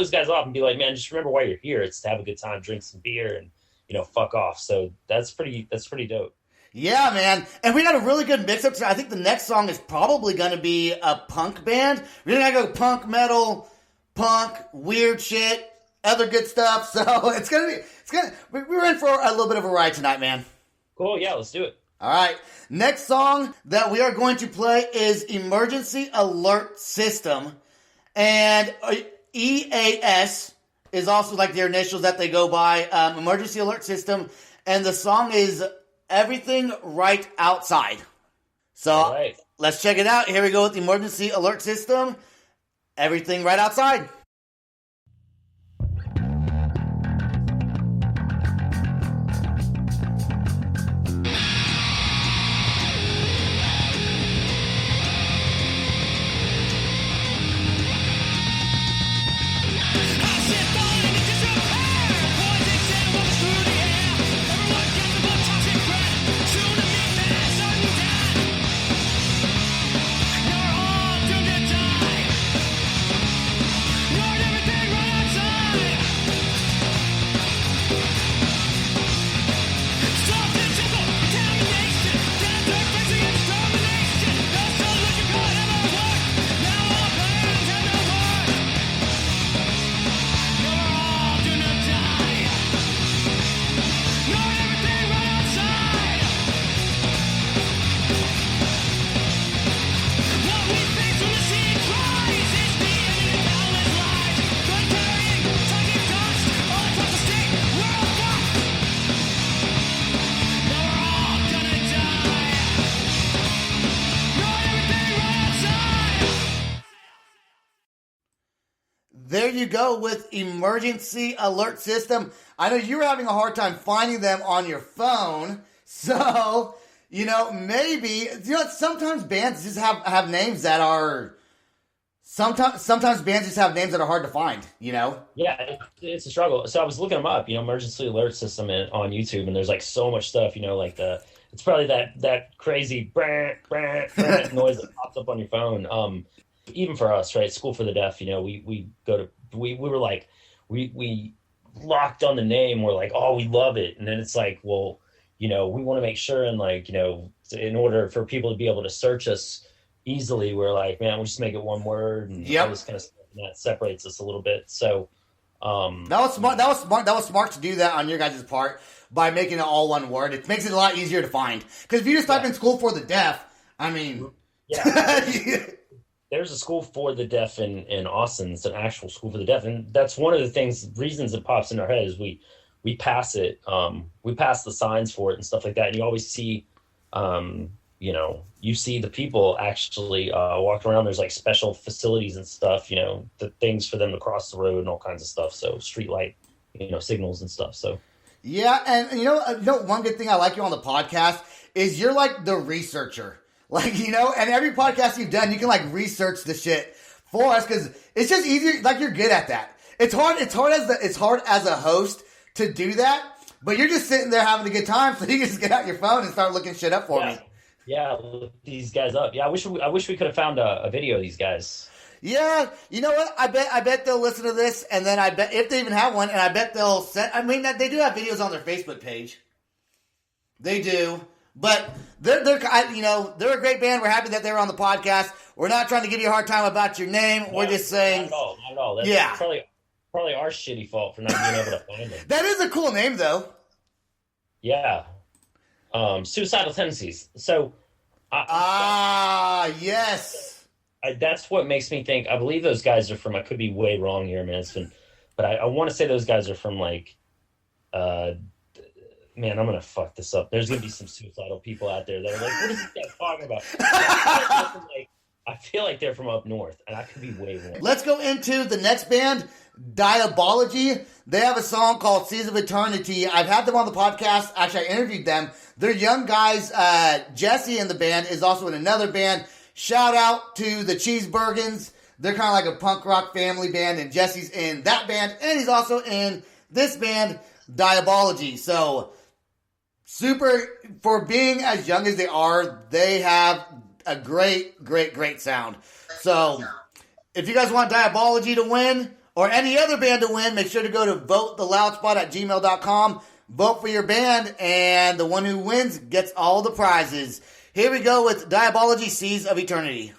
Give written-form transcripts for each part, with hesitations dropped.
those guys off and be like, man, just remember why you're here. It's to have a good time, drink some beer, and fuck off. So that's pretty dope. Yeah, man. And we got a really good mix-up. I think the next song is probably going to be a punk band. We're going to go punk, metal, punk, weird shit, other good stuff. So we're in for a little bit of a ride tonight, man. Cool. Yeah, let's do it. All right. Next song that we are going to play is Emergency Alert System. And EAS is also like their initials that they go by. Emergency Alert System. And the song is Everything Right Outside. So Let's check it out. Here we go with the Emergency Alert System. Everything Right Outside. There you go with Emergency Alert System. I know you were having a hard time finding them on your phone. So, maybe, sometimes bands just have names that are, sometimes bands just have names that are hard to find, Yeah, it's a struggle. So I was looking them up, Emergency Alert System on YouTube, and there's like so much stuff, it's probably that crazy brant, brant, brant noise that pops up on your phone. Even for us, right? School for the Deaf, we were like, we locked on the name. We're like, oh, we love it. And then it's like, well, we want to make sure. And like, in order for people to be able to search us easily, we're like, man, we'll just make it one word. And all this kind of stuff, and that separates us a little bit. So, that was smart. That was smart to do that on your guys' part by making it all one word. It makes it a lot easier to find. Because if you just type in School for the Deaf, I mean, There's a school for the deaf in Austin. It's an actual school for the deaf. And that's one of the reasons it pops in our head is we pass it. We pass the signs for it and stuff like that. And you always see, you see the people actually walking around. There's like special facilities and stuff, the things for them to cross the road and all kinds of stuff. So street light, signals and stuff. So. Yeah. And one good thing I like you on the podcast is you're like the researcher. Like, and every podcast you've done, you can like research the shit for us because it's just easier. Like, you're good at that. It's hard as a host to do that, but you're just sitting there having a good time. So you can just get out your phone and start looking shit up for me. Yeah. Look these guys up. Yeah. I wish we could have found a video of these guys. Yeah. You know what? I bet they'll listen to this, and then I bet if they even have one, and I bet they'll send, they do have videos on their Facebook page. They do. But they're a great band. We're happy that they were on the podcast. We're not trying to give you a hard time about your name. We're just saying, not at all. That's probably our shitty fault for not being able to find them. That is a cool name, though. Yeah, Suicidal Tendencies. So, yes. That's what makes me think. I believe those guys are from. I could be way wrong here, man. But I want to say those guys are from like. Man, I'm going to fuck this up. There's going to be some suicidal people out there that are like, what is this guy talking about? I feel like they're from up north, and I could be way wrong. Let's go into the next band, Diabology. They have a song called Seas of Eternity. I've had them on the podcast. Actually, I interviewed them. They're young guys. Jesse in the band is also in another band. Shout out to the Cheeseburgans. They're kind of like a punk rock family band, and Jesse's in that band, and he's also in this band, Diabology. So, super, for being as young as they are, they have a great, great, great sound. So, if you guys want Diabology to win, or any other band to win, make sure to go to votetheloudspot@gmail.com. Vote for your band, and the one who wins gets all the prizes. Here we go with Diabology, Seas of Eternity.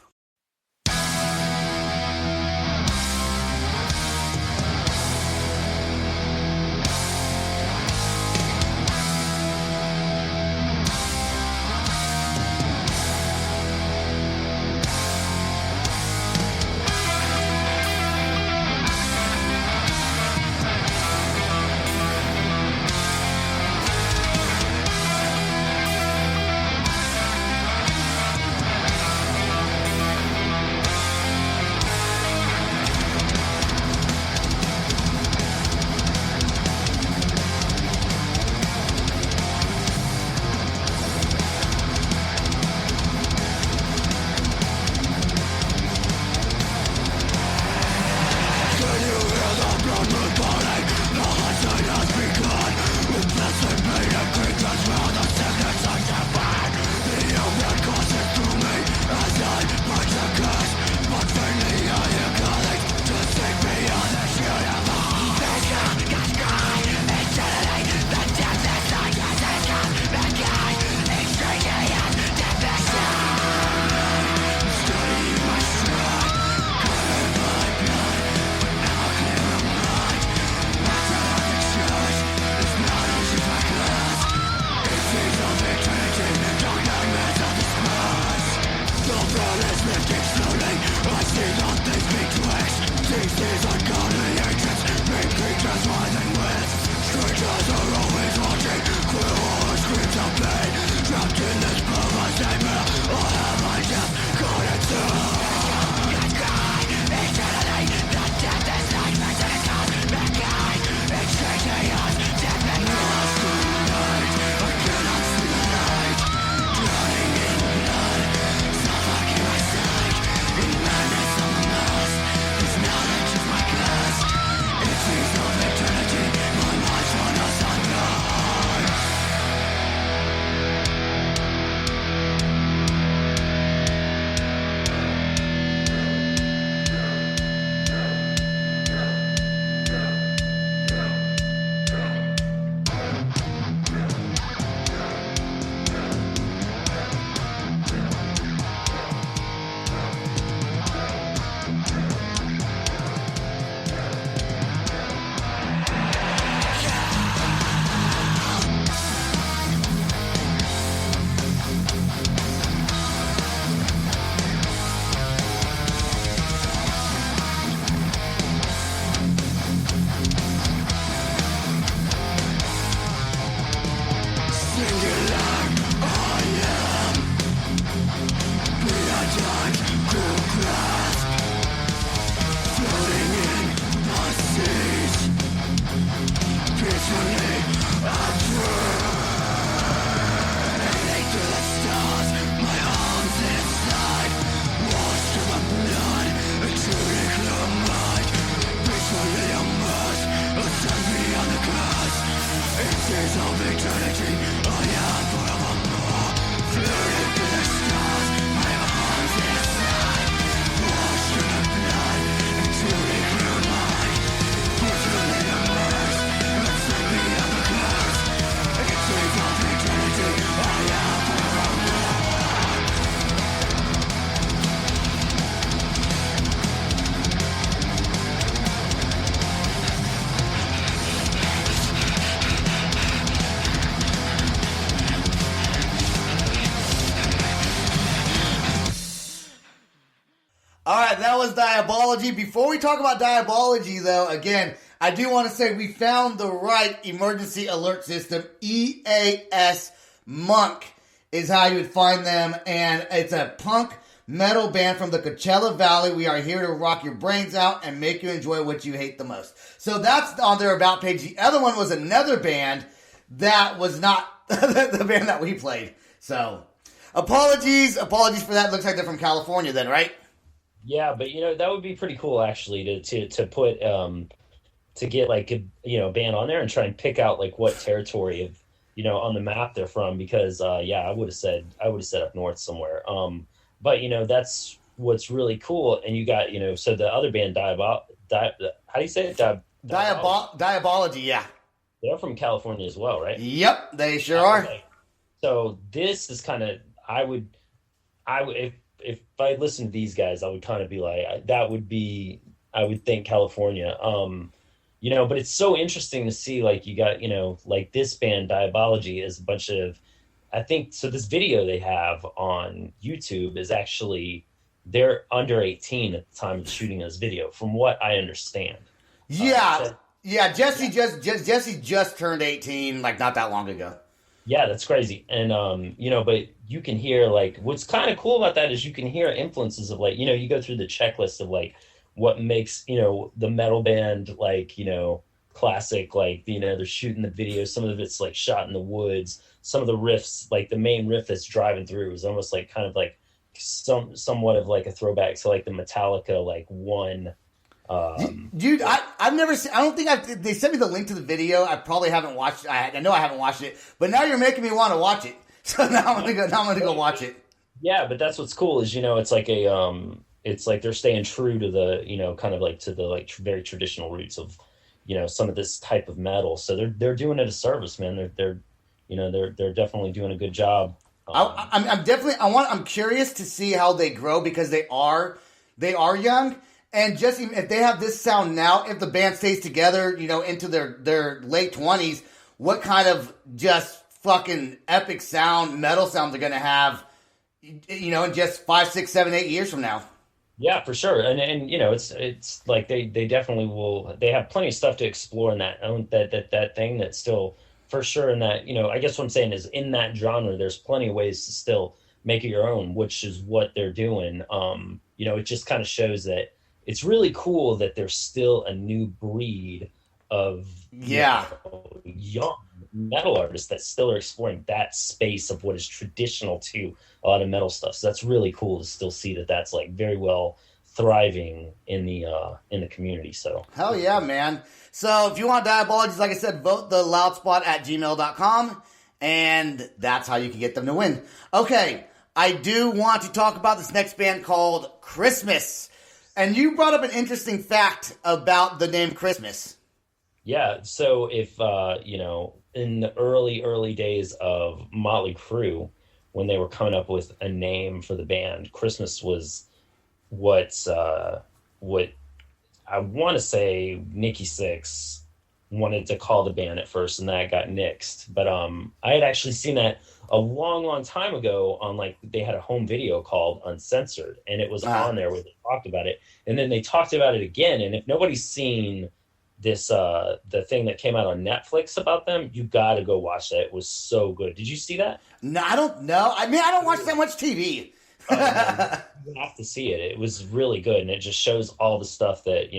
All right, that was Diabology. Before we talk about Diabology, though, again, I do want to say we found the right emergency alert system. EAS Monk is how you would find them, and it's a punk metal band from the Coachella Valley. We are here to rock your brains out and make you enjoy what you hate the most. So that's on their About page. The other one was another band that was not the band that we played. So apologies for that. Looks like they're from California then, right? Yeah, but that would be pretty cool actually to put to get like a band on there and try and pick out like what territory of on the map they're from, because I would have said up north somewhere. But that's what's really cool. And you got so the other band how do you say it? Diabology, yeah. They're from California as well, right? Yep, they sure are. Okay. So this is kind of if I listened to these guys, I would kind of be like that would be I would think California. But it's so interesting to see like you got, like this band Diabology is a bunch of I think so this video they have on YouTube is actually they're under 18 at the time of shooting this video, from what I understand. Yeah. So Yeah, Jesse just turned 18 like not that long ago. yeah, that's crazy. And but you can hear like what's kind of cool about that is you can hear influences of like, you go through the checklist of like what makes, the metal band like, classic, like, they're shooting the video. Some of it's like shot in the woods. Some of the riffs, like the main riff that's driving through is almost like kind of like somewhat of like a throwback to like the Metallica like one. Dude, I've never seen. I don't think they sent me the link to the video. I probably haven't watched. I know I haven't watched it, but now you're making me want to watch it. So now I'm gonna go. Now I'm gonna go watch it. Yeah, but that's what's cool is it's like it's like they're staying true to the kind of like to the like very traditional roots of some of this type of metal. So they're doing it a service, man. They're definitely doing a good job. I'm curious to see how they grow because they are young. And Jesse, if they have this sound now, if the band stays together, into their late 20s, what kind of just fucking epic sound, metal sound they're going to have, in just 5, 6, 7, 8 years from now? Yeah, for sure. And it's like they definitely will. They have plenty of stuff to explore in that thing that's still for sure in that, I guess what I'm saying is in that genre, there's plenty of ways to still make it your own, which is what they're doing. It just kind of shows that it's really cool that there's still a new breed of young metal artists that still are exploring that space of what is traditional to a lot of metal stuff. So that's really cool to still see that that's like very well thriving in the community. So hell yeah, man. So if you want Diabologies, like I said, vote the loudspot at gmail.com, and that's how you can get them to win. Okay, I do want to talk about this next band called Christmas. And you brought up an interesting fact about the name Christmas. Yeah, so if, in the early days of Motley Crue, when they were coming up with a name for the band, Christmas was what I want to say Nikki Sixx wanted to call the band at first, and that got nixed. But I had actually seen that a long time ago on like they had a home video called Uncensored, and it was on there where they talked about it, and then they talked about it again. And if nobody's seen this the thing that came out on Netflix about them, you got to go watch that. It was so good. Did you see that? No, I don't know. I mean, I don't watch that much TV. You have to see it. It was really good, and it just shows all the stuff that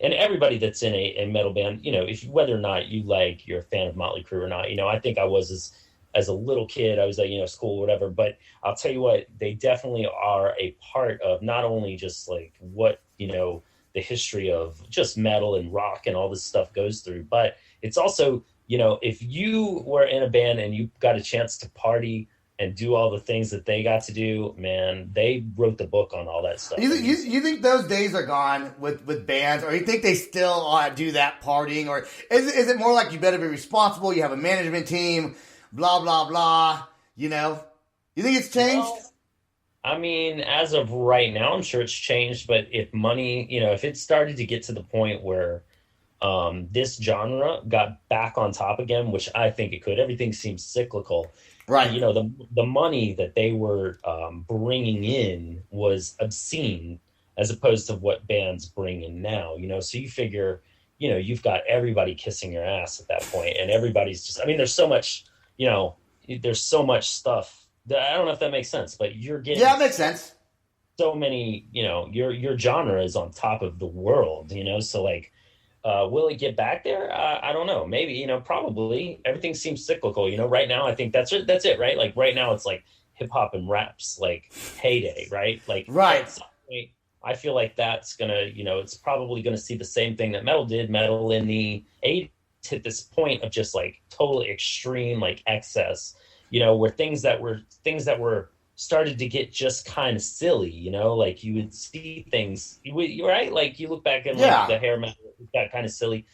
and everybody that's in a metal band, if whether or not you're a fan of Motley Crue or not. I think I was as a little kid. I was at school or whatever, but I'll tell you what, they definitely are a part of not only just like what the history of just metal and rock and all this stuff goes through, but it's also if you were in a band and you got a chance to party and do all the things that they got to do, man, they wrote the book on all that stuff. You think those days are gone with bands, or you think they still do that partying, or is it more like you better be responsible, you have a management team, blah, blah, blah, You think it's changed? Well, I mean, as of right now, I'm sure it's changed, but if money, if it started to get to the point where this genre got back on top again, which I think it could, everything seems cyclical. Right. The money that they were bringing in was obscene as opposed to what bands bring in now, so you figure, you've got everybody kissing your ass at that point, and everybody's just, I mean, there's so much, there's so much stuff that, I don't know if that makes sense, but you're getting. Yeah, it makes sense. So many, your genre is on top of the world, so like, will it get back there? I don't know. Maybe, probably. Everything seems cyclical. Right now, I think that's it, right? Like right now, it's like hip hop and rap's like heyday, right? Like right. At some point, I feel like that's gonna, it's probably gonna see the same thing that metal did. Metal in the 80s hit this point of just like totally extreme like excess, where things that were started to get just kind of silly, you know, like you would see things, right? Like you look back and like Yeah. the hair metal got kind of silly.